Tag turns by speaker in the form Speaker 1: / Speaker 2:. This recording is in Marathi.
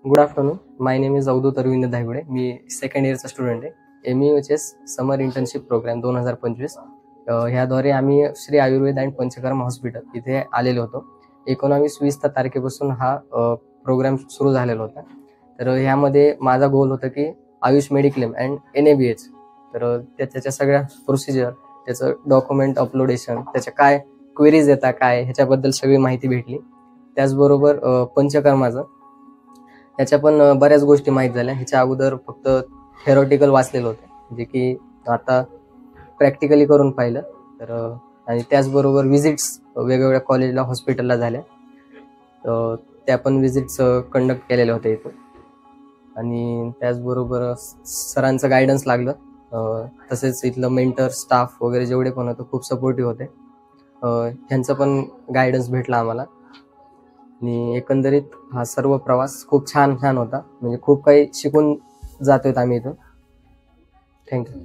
Speaker 1: Good afternoon. My name is Avdhoot Arvind Dhaygude. मी सेकंड इयरचा स्टुडंट आहे. MEHS समर इंटर्नशिप प्रोग्राम 2025 ह्याद्वारे आम्ही श्री आयुर्वेद अँड पंचकर्म हॉस्पिटल इथे आलेलो होतो. 19-20 तारखेपासून हा प्रोग्राम सुरू झालेला होता. तर ह्यामध्ये माझा गोल होता की आयुष मेडिक्लेम अँड NABH, तर त्याच्या सगळ्या प्रोसिजर, त्याचं डॉक्युमेंट अपलोडेशन, त्याच्या काय क्वेरीज येतात, काय ह्याच्याबद्दल सगळी माहिती भेटली. त्याचबरोबर पंचकर्माचं ह्याच्या पण बऱ्याच गोष्टी माहीत झाल्या. ह्याच्या अगोदर फक्त थेरॉटिकल वाचलेलं होतं, जे की आता प्रॅक्टिकली करून पाहिलं. तर आणि त्याचबरोबर विजिट्स वेगवेगळ्या कॉलेजला, हॉस्पिटलला झाल्या. त्या पण विजिट्स कंडक्ट केलेल्या होत्या इथं. आणि त्याचबरोबर सरांचं गायडन्स लागलं. तसेच इथलं मेंटर, स्टाफ वगैरे जेवढे पण होते खूप सपोर्टिव्ह होते. ह्यांचं पण गायडन्स भेटला आम्हाला. आणि एकंदरीत हा सर्व प्रवास खूप छान होता. म्हणजे खूप काही शिकून जातोय आम्ही इथून. थँक्यू.